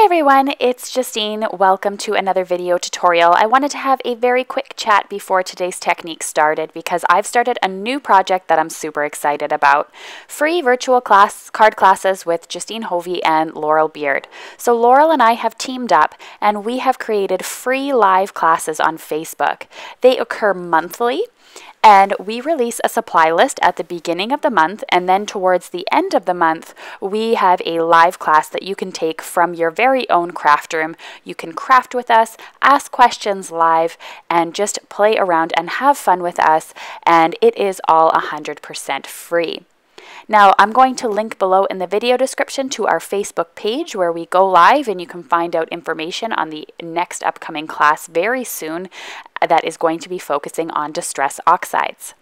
Hi everyone, it's Justine. Welcome to another video tutorial. I wanted to have a very quick chat before today's technique started because I've started a new project that I'm super excited about. Free virtual card classes with Justine Hovey and Laurel Beard. So Laurel and I have teamed up and we have created free live classes on Facebook. They occur monthly. And we release a supply list at the beginning of the month, and then towards the end of the month, we have a live class that you can take from your very own craft room. You can craft with us, ask questions live, and just play around and have fun with us, and it is all 100% free. Now, I'm going to link below in the video description to our Facebook page where we go live and you can find out information on the next upcoming class very soon that is going to be focusing on distress oxides.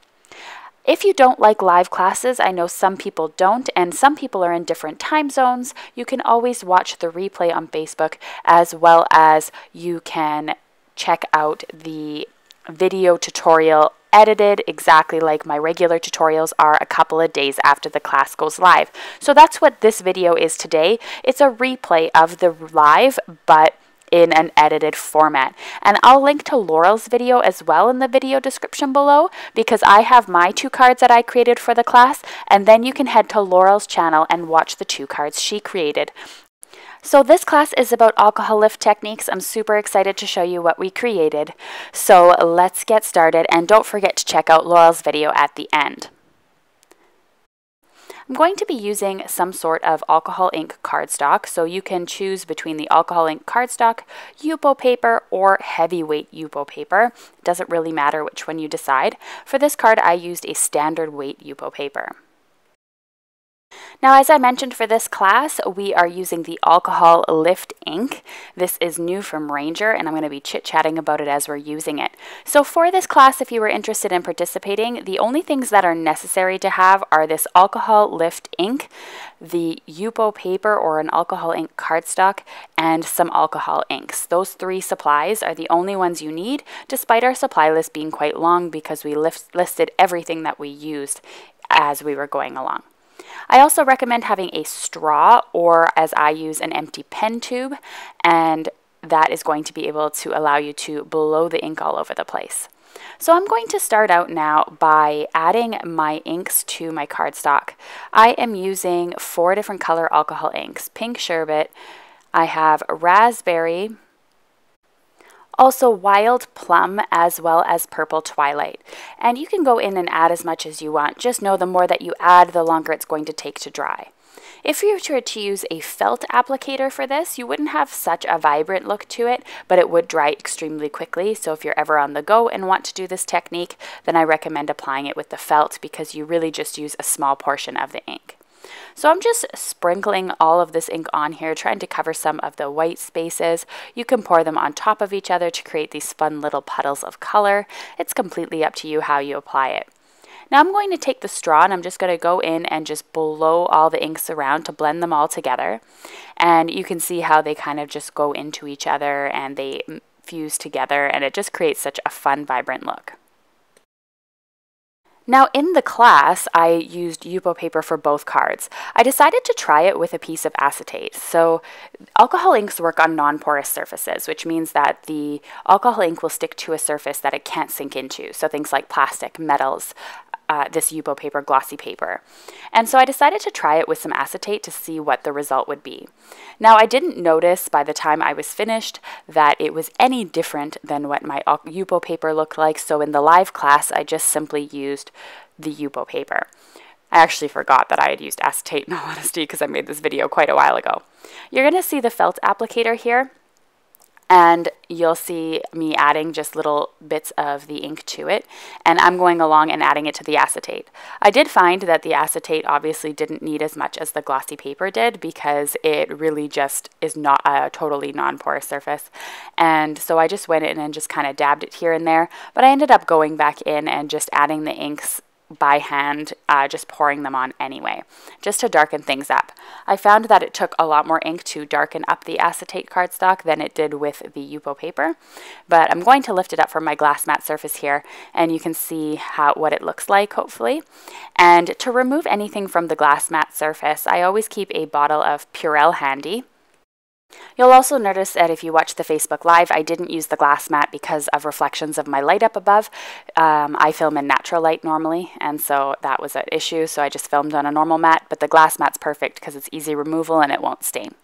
If you don't like live classes, I know some people don't, and some people are in different time zones, you can always watch the replay on Facebook, as well as you can check out the video tutorial edited exactly like my regular tutorials are a couple of days after the class goes live. So that's what this video is today. It's a replay of the live, but in an edited format. And I'll link to Laurel's video as well in the video description below because I have my 2 cards that I created for the class, and then you can head to Laurel's channel and watch the 2 cards she created. So this class is about alcohol lift techniques. I'm super excited to show you what we created. So let's get started, and don't forget to check out Laurel's video at the end. I'm going to be using some sort of alcohol ink cardstock, so you can choose between the alcohol ink cardstock, Yupo paper, or heavyweight Yupo paper. It doesn't really matter which one you decide. For this card, I used a standard weight Yupo paper. Now, as I mentioned for this class, we are using the alcohol lift ink. This is new from Ranger, and I'm going to be chit-chatting about it as we're using it. So for this class, if you were interested in participating, the only things that are necessary to have are this alcohol lift ink, the Yupo paper or an alcohol ink cardstock, and some alcohol inks. Those 3 supplies are the only ones you need, despite our supply list being quite long because we listed everything that we used as we were going along. I also recommend having a straw, or as I use, an empty pen tube, and that is going to be able to allow you to blow the ink all over the place. So I'm going to start out now by adding my inks to my cardstock. I am using 4 different color alcohol inks. Pink Sherbet, I have raspberry, also wild plum, as well as purple Twilight. And you can go in and add as much as you want. Just know the more that you add, the longer it's going to take to dry. If you were to use a felt applicator for this, you wouldn't have such a vibrant look to it, but it would dry extremely quickly. So if you're ever on the go and want to do this technique, then I recommend applying it with the felt because you really just use a small portion of the ink. So I'm just sprinkling all of this ink on here, trying to cover some of the white spaces. You can pour them on top of each other to create these fun little puddles of color. It's completely up to you how you apply it. Now I'm going to take the straw and I'm just going to go in and just blow all the inks around to blend them all together. And you can see how they kind of just go into each other and they fuse together, and it just creates such a fun, vibrant look. Now in the class, I used Yupo paper for both cards. I decided to try it with a piece of acetate. So alcohol inks work on non-porous surfaces, which means that the alcohol ink will stick to a surface that it can't sink into. So things like plastic, metals, this Yupo paper, glossy paper. And so I decided to try it with some acetate to see what the result would be. Now I didn't notice by the time I was finished that it was any different than what my Yupo paper looked like. So in the live class, I just simply used the Yupo paper. I actually forgot that I had used acetate in all honesty because I made this video quite a while ago. You're going to see the felt applicator here. And you'll see me adding just little bits of the ink to it, and I'm going along and adding it to the acetate. I did find that the acetate obviously didn't need as much as the glossy paper did because it really just is not a totally non-porous surface. And so I just went in and just kind of dabbed it here and there, but I ended up going back in and just adding the inks by hand, just pouring them on anyway, just to darken things up. I found that it took a lot more ink to darken up the acetate cardstock than it did with the Yupo paper, but I'm going to lift it up from my glass mat surface here, and you can see what it looks like, hopefully. And to remove anything from the glass mat surface, I always keep a bottle of Purell handy. You'll also notice that if you watch the Facebook Live, I didn't use the glass mat because of reflections of my light up above. I film in natural light normally, and so that was an issue, so I just filmed on a normal mat, but the glass mat's perfect because it's easy removal and it won't stain.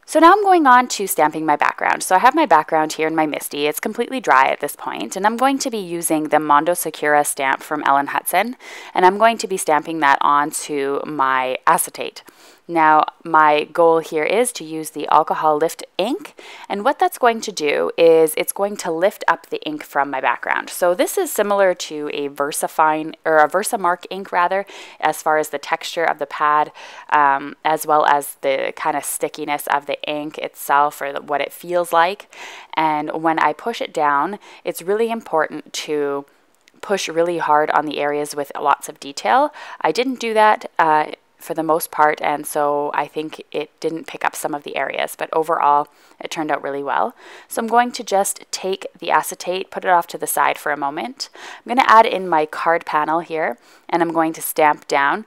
So now I'm going on to stamping my background. So I have my background here in my Misty. It's completely dry at this point, and I'm going to be using the Mondo Sakura stamp from Ellen Hudson, and I'm going to be stamping that onto my acetate. Now, my goal here is to use the alcohol lift ink, and what that's going to do is it's going to lift up the ink from my background. So this is similar to a VersaFine, or a Versamark ink rather, as far as the texture of the pad, as well as the kind of stickiness of the ink itself, or what it feels like. And when I push it down, it's really important to push really hard on the areas with lots of detail. I didn't do that for the most part, and so I think it didn't pick up some of the areas, but overall it turned out really well. So I'm going to just take the acetate, put it off to the side for a moment. I'm going to add in my card panel here, and I'm going to stamp down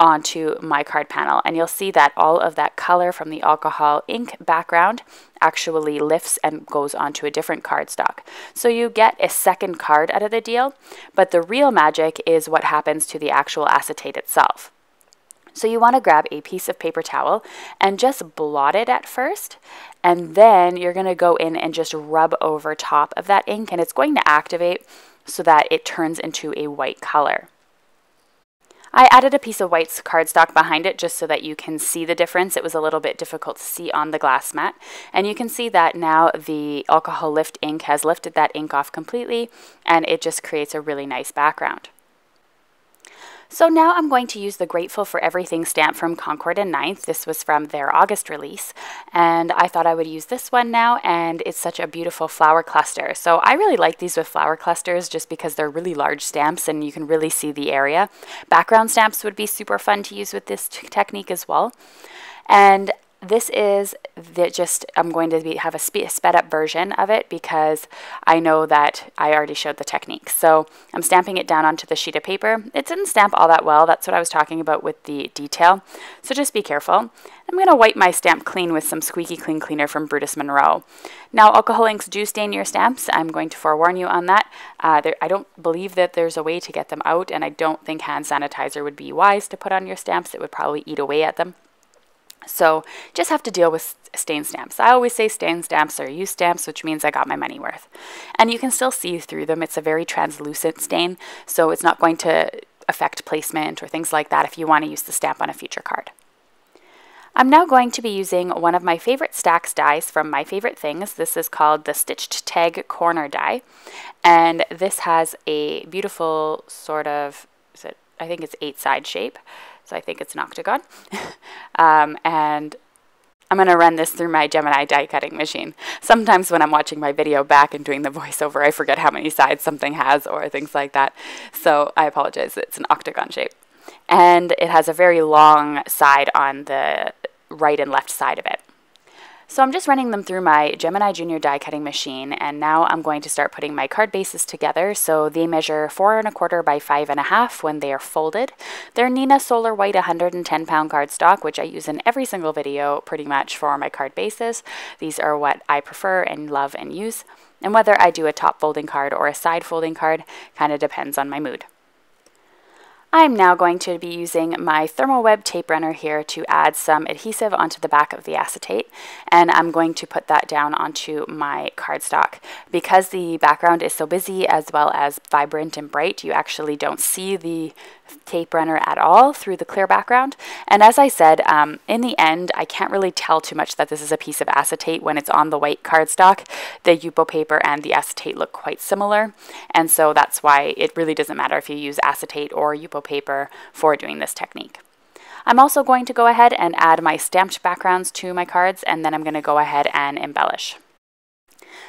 onto my card panel, and you'll see that all of that color from the alcohol ink background actually lifts and goes onto a different cardstock. So you get a second card out of the deal, but the real magic is what happens to the actual acetate itself. So you want to grab a piece of paper towel and just blot it at first, and then you're going to go in and just rub over top of that ink, and it's going to activate so that it turns into a white color. I added a piece of white cardstock behind it just so that you can see the difference. It was a little bit difficult to see on the glass mat, and you can see that now the alcohol lift ink has lifted that ink off completely, and it just creates a really nice background. So now I'm going to use the Grateful for Everything stamp from Concord and 9th. This was from their August release, and I thought I would use this one now, and it's such a beautiful flower cluster. So I really like these with flower clusters just because they're really large stamps and you can really see the area. Background stamps would be super fun to use with this technique as well. And this is I'm going to have a sped up version of it because I know that I already showed the technique. So I'm stamping it down onto the sheet of paper. It didn't stamp all that well. That's what I was talking about with the detail. So just be careful. I'm going to wipe my stamp clean with some Squeaky Clean Cleaner from Brutus Monroe. Now, alcohol inks do stain your stamps. I'm going to forewarn you on that. I don't believe that there's a way to get them out, and I don't think hand sanitizer would be wise to put on your stamps. It would probably eat away at them. So just have to deal with stain stamps. I always say stain stamps are used stamps, which means I got my money worth. And you can still see through them. It's a very translucent stain, so it's not going to affect placement or things like that if you want to use the stamp on a future card. I'm now going to be using one of my favorite STAX dies from My Favorite Things. This is called the Stitched Tag Corner die, and this has a beautiful sort of, I think it's 8-side shape. So I think it's an octagon. And I'm going to run this through my Gemini die cutting machine. Sometimes when I'm watching my video back and doing the voiceover, I forget how many sides something has or things like that. So I apologize. It's an octagon shape. And it has a very long side on the right and left side of it. So I'm just running them through my Gemini Junior die cutting machine, and now I'm going to start putting my card bases together. So they measure 4 1/4 by 5 1/2 when they are folded. They're Nina Solar White 110-pound cardstock, which I use in every single video pretty much for my card bases. These are what I prefer and love and use. And whether I do a top folding card or a side folding card kind of depends on my mood. I'm now going to be using my thermal web tape runner here to add some adhesive onto the back of the acetate, and I'm going to put that down onto my cardstock. Because the background is so busy as well as vibrant and bright, you actually don't see the tape runner at all through the clear background. And as I said, in the end, I can't really tell too much that this is a piece of acetate when it's on the white cardstock. The Yupo paper and the acetate look quite similar, and so that's why it really doesn't matter if you use acetate or Yupo paper for doing this technique. I'm also going to go ahead and add my stamped backgrounds to my cards, and then I'm going to go ahead and embellish.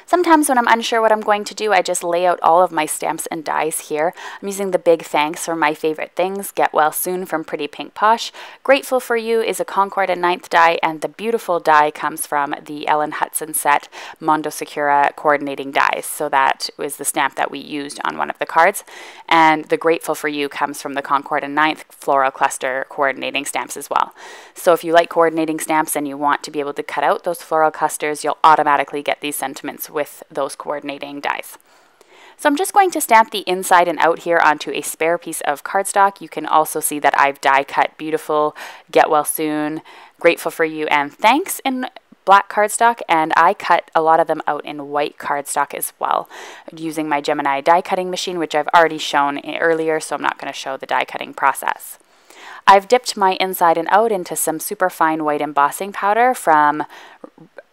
Sometimes when I'm unsure what I'm going to do, I just lay out all of my stamps and dies here. I'm using the big thanks for my favorite things, Get Well Soon from Pretty Pink Posh. Grateful for You is a Concord and 9th die, and the beautiful die comes from the Ellen Hudson set Mondo Sakura coordinating dies. So that was the stamp that we used on one of the cards. And the Grateful for You comes from the Concord and 9th floral cluster coordinating stamps as well. So if you like coordinating stamps and you want to be able to cut out those floral clusters, you'll automatically get these sentiments with those coordinating dies. So I'm just going to stamp the inside and out here onto a spare piece of cardstock. You can also see that I've die cut Beautiful, Get Well Soon, Grateful for You, and Thanks in black cardstock, and I cut a lot of them out in white cardstock as well, using my Gemini die cutting machine, which I've already shown earlier, so I'm not going to show the die cutting process. I've dipped my inside and out into some super fine white embossing powder from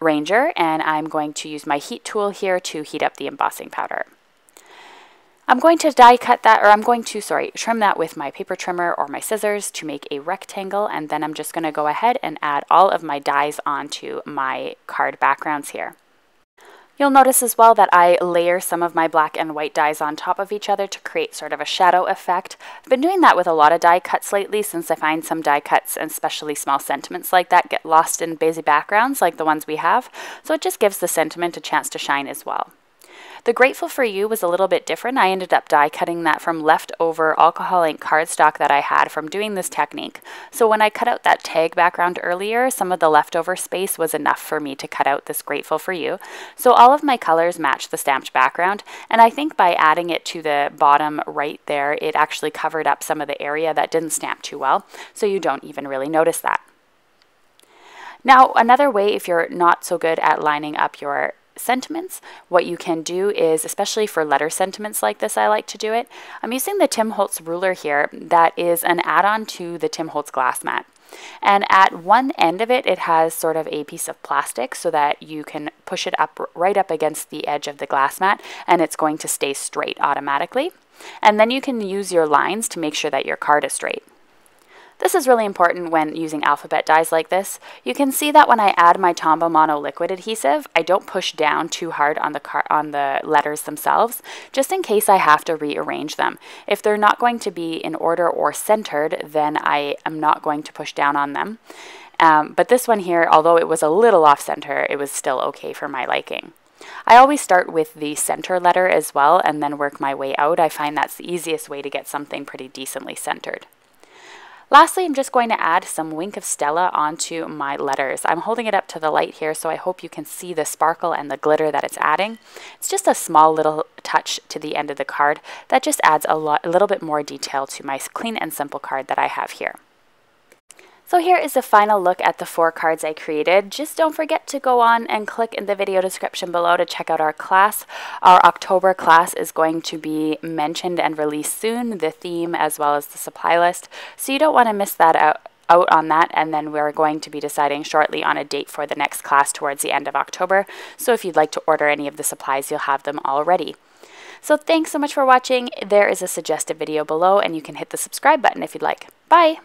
Ranger, and I'm going to use my heat tool here to heat up the embossing powder. I'm going to trim that with my paper trimmer or my scissors to make a rectangle, and then I'm just going to go ahead and add all of my dies onto my card backgrounds here. You'll notice as well that I layer some of my black and white dies on top of each other to create sort of a shadow effect. I've been doing that with a lot of die cuts lately, since I find some die cuts, and especially small sentiments like that, get lost in busy backgrounds like the ones we have, so it just gives the sentiment a chance to shine as well. The Grateful for You was a little bit different. I ended up die cutting that from leftover alcohol ink cardstock that I had from doing this technique. So when I cut out that tag background earlier, some of the leftover space was enough for me to cut out this Grateful for You. So all of my colors match the stamped background, and I think by adding it to the bottom right there, it actually covered up some of the area that didn't stamp too well, so you don't even really notice that. Now, another way, if you're not so good at lining up your sentiments, what you can do is, especially for letter sentiments like this, I like to do it. I'm using the Tim Holtz ruler here that is an add-on to the Tim Holtz glass mat. And at one end of it, it has sort of a piece of plastic so that you can push it up right up against the edge of the glass mat, and it's going to stay straight automatically. And then you can use your lines to make sure that your card is straight. This is really important when using alphabet dies like this. You can see that when I add my Tombow Mono liquid adhesive, I don't push down too hard on the letters themselves, just in case I have to rearrange them. If they're not going to be in order or centered, then I am not going to push down on them. But this one here, although it was a little off center, it was still okay for my liking. I always start with the center letter as well and then work my way out. I find that's the easiest way to get something pretty decently centered. Lastly, I'm just going to add some Wink of Stella onto my letters. I'm holding it up to the light here, so I hope you can see the sparkle and the glitter that it's adding. It's just a small little touch to the end of the card that just adds a little bit more detail to my clean and simple card that I have here. So here is a final look at the 4 cards I created. Just don't forget to go on and click in the video description below to check out our class. Our October class is going to be mentioned and released soon, the theme as well as the supply list. So you don't want to miss that out on that, and then we're going to be deciding shortly on a date for the next class towards the end of October. So if you'd like to order any of the supplies, you'll have them all ready. So thanks so much for watching. There is a suggested video below, and you can hit the subscribe button if you'd like. Bye!